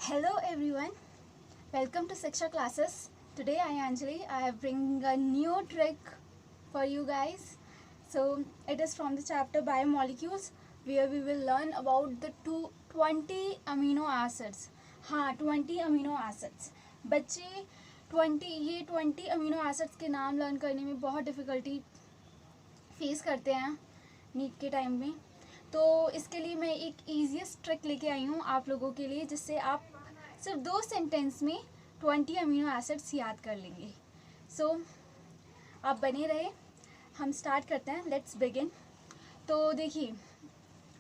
Hello everyone, welcome to Shiksha classes. Today I Anjali, I bring a new trick for you guys. So it is from the chapter Biomolecules where we will learn about the 20 amino acids. हाँ 20 amino acids. बच्चे 20 amino acids के नाम learn करने में बहुत difficulty face करते हैं NEET के टाइम में। तो इसके लिए मैं एक ईजीएस्ट ट्रिक लेके आई हूँ आप लोगों के लिए, जिससे आप सिर्फ 2 सेंटेंस में 20 अमीनो एसिड्स याद कर लेंगे। सो आप बने रहे, हम स्टार्ट करते हैं। Let's begin. तो देखिए,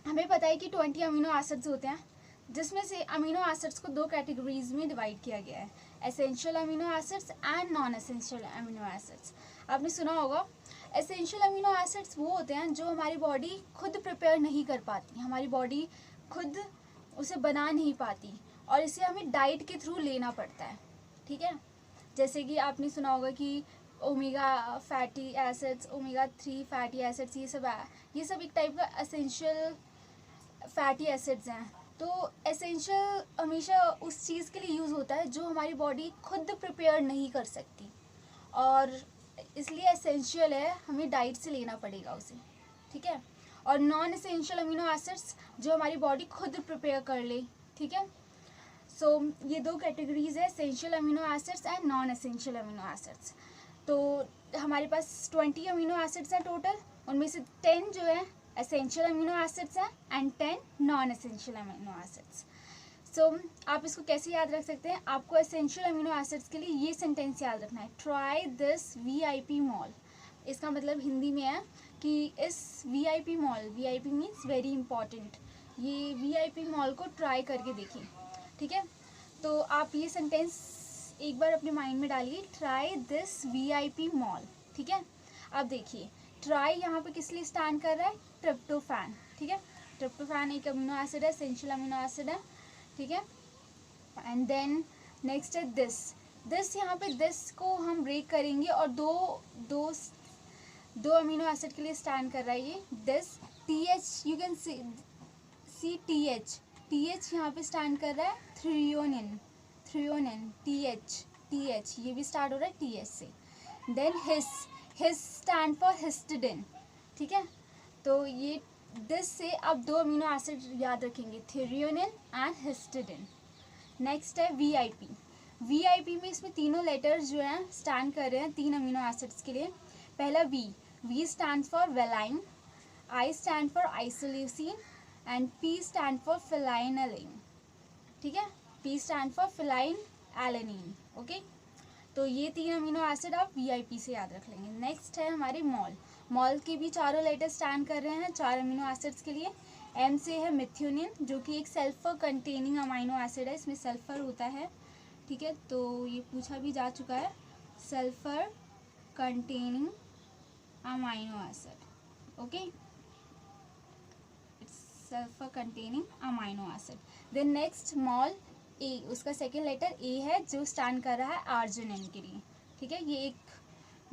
हमें पता है कि 20 अमीनो एसिड्स होते हैं, जिसमें से अमीनो एसिड्स को 2 कैटेगरीज में डिवाइड किया गया है, essential amino acids and non essential amino acids. आपने सुना होगा, एसेंशियल अमीनो एसिड्स वो होते हैं जो हमारी बॉडी खुद प्रिपेयर नहीं कर पाती, हमारी बॉडी खुद उसे बना नहीं पाती और इसे हमें डाइट के थ्रू लेना पड़ता है। ठीक है, जैसे कि आपने सुना होगा कि omega fatty acids, omega 3 fatty acids, ये सब एक टाइप का एसेंशियल फैटी एसिड्स हैं। तो एसेंशियल हमेशा उस चीज़ के लिए यूज़ होता है जो हमारी बॉडी खुद प्रिपेयर नहीं कर सकती, और इसलिए एसेंशियल है, हमें डाइट से लेना पड़ेगा उसे। ठीक है, और नॉन एसेंशियल अमीनो एसिड्स जो हमारी बॉडी खुद प्रिपेयर कर ले। ठीक है, सो ये 2 कैटेगरीज है, essential amino acids and non essential amino acids. तो हमारे पास 20 अमीनो एसिड्स हैं टोटल, उनमें से 10 जो है एसेंशियल अमीनो एसिड्स हैं and 10 non essential amino acids. So आप इसको कैसे याद रख सकते हैं? आपको एसेंशियल अमीनो एसिड्स के लिए ये सेंटेंस याद रखना है, ट्राई दिस VIP मॉल। इसका मतलब हिंदी में है कि इस VIP mall, VIP means very important, ये VIP मॉल को ट्राई करके देखिए। ठीक है, तो आप ये सेंटेंस एक बार अपने माइंड में डालिए, ट्राई दिस VIP मॉल। ठीक है, अब देखिए, ट्राई यहाँ पे किस लिए स्टैंड कर रहा है? ट्रिप्टोफैन। ठीक है, ट्रिप्टोफैन एक अमीनो एसिड है, एसेंशियल अमीनो एसिड है। ठीक है, एंड देन नेक्स्ट है दिस यहाँ पे दिस को हम ब्रेक करेंगे और दो अमीनो एसिड के लिए स्टैंड कर रहा है ये this. TH you can see TH यहाँ पे स्टैंड कर रहा है थ्रियोनिन TH ये भी स्टार्ट हो रहा है TH से। Then his stand for histidine. ठीक है, तो ये दिस से आप 2 अमीनो एसिड याद रखेंगे, थ्रियोनिन एंड हिस्टिडिन। नेक्स्ट है VIP में इसमें तीनों लेटर्स जो हैं स्टैंड कर रहे हैं 3 अमीनो एसिड्स के लिए। पहला V stand for valine, I stand for isoleucine and P stand for phenylalanine. ठीक है, P stand for phenylalanine. Okay, तो ये 3 अमीनो एसिड आप VIP से याद रख लेंगे। नेक्स्ट है हमारे मॉल के भी चारों लेटर स्टैंड कर रहे हैं 4 अमीनो एसिड्स के लिए। M से है मिथ्योनिन, जो कि एक सल्फर कंटेनिंग अमीनो एसिड है, इसमें सल्फर होता है। ठीक है, तो ये पूछा भी जा चुका है, sulphur containing amino acid. Okay, it's sulphur containing amino acid. Then next मॉल A, उसका सेकेंड लेटर A है, जो स्टैंड कर रहा है आर्जिनिन के लिए। ठीक है, ये एक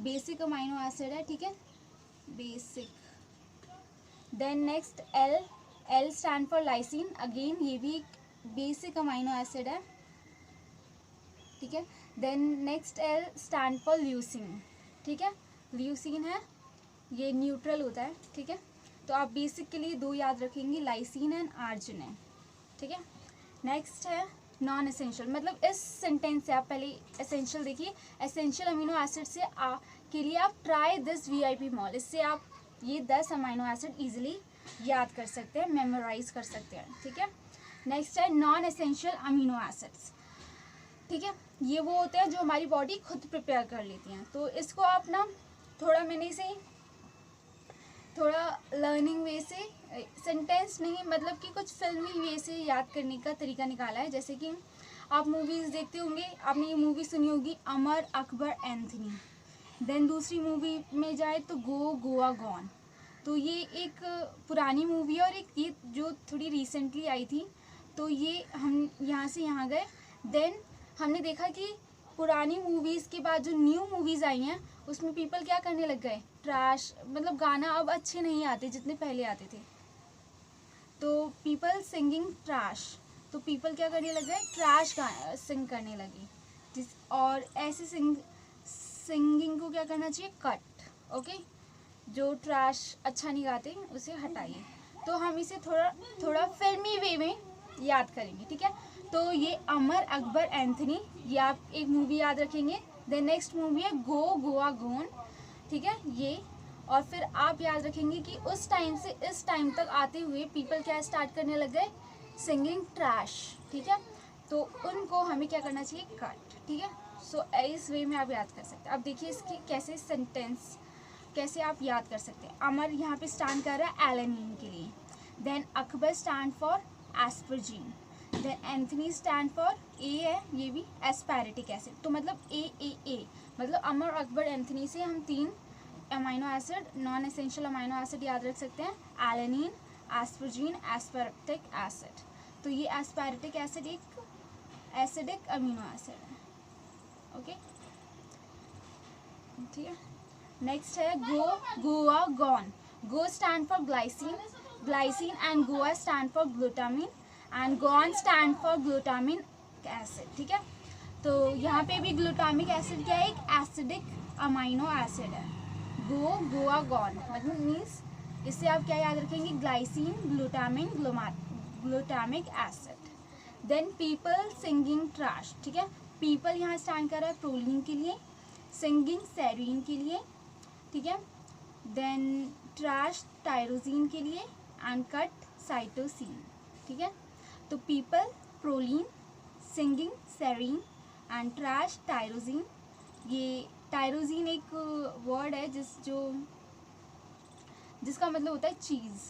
बेसिक अमीनो एसिड है। ठीक है, basic. Then next L stand for lysine, again ये भी एक बेसिक अमीनो एसिड है। ठीक है, then next L stand for leucine. ठीक है, ल्यूसीन है, ये न्यूट्रल होता है। ठीक है, तो आप बेसिक के लिए 2 याद रखेंगे, लाइसिन एंड आर्जिनिन। ठीक है, नेक्स्ट है नॉन एसेंशियल, मतलब इस सेंटेंस से आप पहले एसेंशियल देखिए, एसेंशियल अमीनो एसिड से के लिए आप ट्राई दिस VIP मॉल, इससे आप ये 10 अमीनो एसिड इजीली याद कर सकते हैं, मेमोराइज कर सकते हैं। ठीक है, नेक्स्ट है नॉन एसेंशियल अमीनो एसिड्स। ठीक है, ये वो होते हैं जो हमारी बॉडी खुद प्रिपेयर कर लेती हैं। तो इसको आप ना थोड़ा लर्निंग वे से, सेंटेंस नहीं, मतलब कि कुछ फिल्मी वे से याद करने का तरीका निकाला है। जैसे कि आप मूवीज़ देखते होंगे, आपने ये मूवी सुनी होगी अमर अकबर एंथनी। देन दूसरी मूवी में जाए तो गोवा गॉन। तो ये एक पुरानी मूवी है और एक ये जो थोड़ी रिसेंटली आई थी। तो ये हम यहाँ से यहाँ गए, देन हमने देखा कि पुरानी मूवीज़ के बाद जो न्यू मूवीज़ आई हैं उसमें पीपल क्या करने लग गए, ट्रैश, मतलब गाना अब अच्छे नहीं आते जितने पहले आते थे, तो पीपल सिंगिंग ट्रैश। तो पीपल क्या करने लग गए, ट्रैश सिंग करने लगे। और ऐसे सिंगिंग को क्या करना चाहिए, कट। ओके, जो ट्रैश अच्छा नहीं गाते उसे हटाइए। तो हम इसे थोड़ा फिल्मी वे में याद करेंगे, ठीक है। तो ये अमर अकबर एंथनी, ये आप एक मूवी याद रखेंगे। देन नेक्स्ट मूवी है गो गोवा गोन, ठीक है ये। और फिर आप याद रखेंगे कि उस टाइम से इस टाइम तक आते हुए पीपल क्या स्टार्ट करने लग गए, सिंगिंग ट्रैश, ठीक है। तो उनको हमें क्या करना चाहिए, कट, ठीक है। सो इस वे में आप याद कर सकते हैं। अब देखिए इसकी कैसे सेंटेंस कैसे आप याद कर सकते हैं। अमर यहाँ पे स्टैंड कर रहा है एलेनिन के लिए। Then Akbar stand for asparagine. Then Anthony stand for A है, ये भी एस्पैरेटिक एसिड। तो मतलब ए मतलब अमर अकबर एंथनी से हम 3 amino acid, non essential amino acid याद रख सकते हैं, एलेनिन, एस्परजीन, एस्पैरेटिक एसिड। तो ये एस्पैरेटिक एसिड एक एसिडिक अमीनो एसिड है। ओके, ठीक है। नेक्स्ट है go Goa gone. Go stand for glycine, glycine and Goa stand for glutamine and gone stand for glutamine acid, ठीक है। तो यहाँ पे भी ग्लूटामिक एसिड क्या है, एक एसिडिक अमाइनो एसिड है। गो गोवा गॉन मतलब मीन्स इससे आप क्या याद रखेंगे, glycine, glutamine, glutamic acid. Then people singing trash, ठीक है। पीपल यहाँ स्टैंड कर रहा है प्रोलीन के लिए, सिंगिंग सेरीन के लिए, ठीक है। देन ट्रैश टायरोसिन के लिए एंड कट साइटोसिन, ठीक है। तो people, proline, singing serine and trash tyrosine. ये टायरोसिन एक वर्ड है जिसका मतलब होता है चीज़,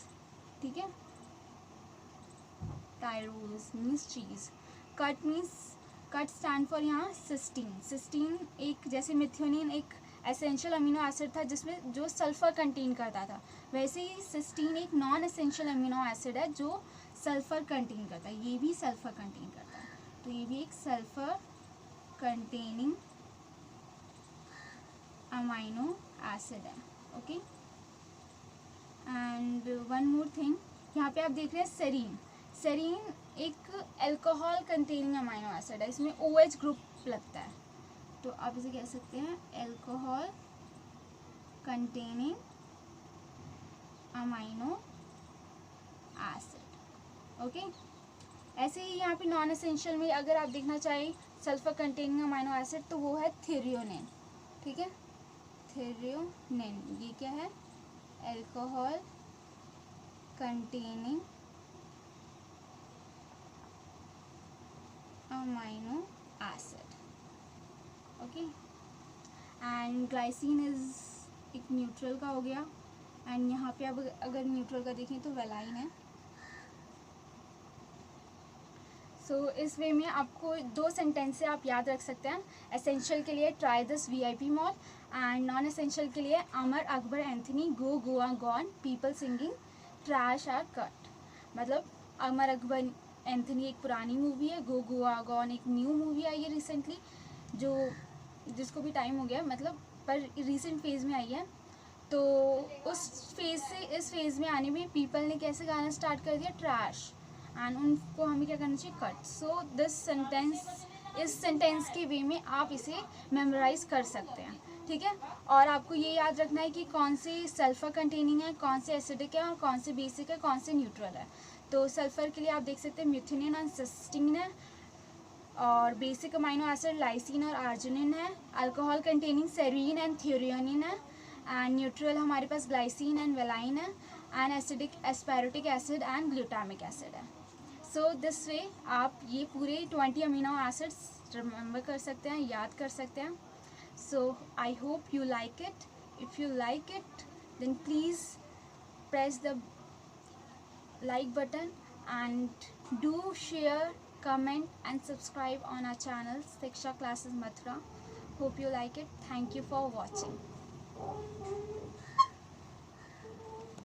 ठीक है। Tyros means cheese. Cut stand for यहाँ सिस्टीन। सिस्टीन एक जैसे मिथ्योनिन एक एसेंशियल अमीनो एसिड था जिसमें जो सल्फर कंटेन करता था, वैसे ही सिस्टीन एक नॉन एसेंशियल अमीनो एसिड है जो सल्फर कंटेन करता है। ये भी सल्फर कंटेन करता है, तो ये भी एक सल्फर कंटेनिंग अमाइनो एसिड है। Okay, and one more thing, यहाँ पे आप देख रहे हैं सेरीन। सेरीन एक अल्कोहल कंटेनिंग अमाइनो एसिड है, इसमें OH ग्रुप लगता है, तो आप इसे कह सकते हैं alcohol containing amino acid. Okay, ऐसे ही यहाँ पे नॉन एसेंशियल में अगर आप देखना चाहें सल्फर कंटेनिंग अमाइनो एसिड तो वो है थ्रियोनिन, ठीक है। थ्रियोनिन ये क्या है, alcohol containing amino acid. Okay, and glycine is एक न्यूट्रल का हो गया, एंड यहाँ पे अब अगर न्यूट्रल का देखें तो वेलाइन है। सो इस वे में आपको 2 सेंटेंस से आप याद रख सकते हैं। एसेंशियल के लिए try this VIP mall, and non essential के लिए Amar Akbar Anthony, go Goa gone, people singing trash are cut. मतलब अमर अकबर एंथनी एक पुरानी मूवी है, गो गोवा गॉन एक न्यू मूवी आई है रिसेंटली, जिसको भी टाइम हो गया मतलब, पर रिसेंट फेज़ में आई है। तो उस फेज़ से इस फेज़ में आने में पीपल ने कैसे गाना स्टार्ट कर दिया, ट्रैश, एंड उनको हमें क्या करना चाहिए, कट। सो दिस सेंटेंस, इस सेंटेंस के वे में आप इसे मेमोराइज कर सकते हैं, ठीक है। और आपको ये याद रखना है कि कौन से सल्फर कंटेनिंग है, कौन से एसिडिक है और कौन से बेसिक है, कौन से न्यूट्रल है। तो सल्फर के लिए आप देख सकते हैं मिथ्योनिन और सिस्टीन है, और बेसिक अमाइनो एसिड लाइसिन और आर्जिनिन है, alcohol containing serine and threonine है, एंड न्यूट्रल हमारे पास ग्लाइसिन एंड वेलाइन है, and acidic aspartic acid and glutamic acid है। सो दिस वे आप ये पूरे 20 अमीनो एसिड्स रिमेंबर कर सकते हैं, याद कर सकते हैं। So I hope you like it. If you like it then please press the like button and do share, comment and subscribe on our channel Shiksha Classes Mathura. Hope you like it. Thank you for watching.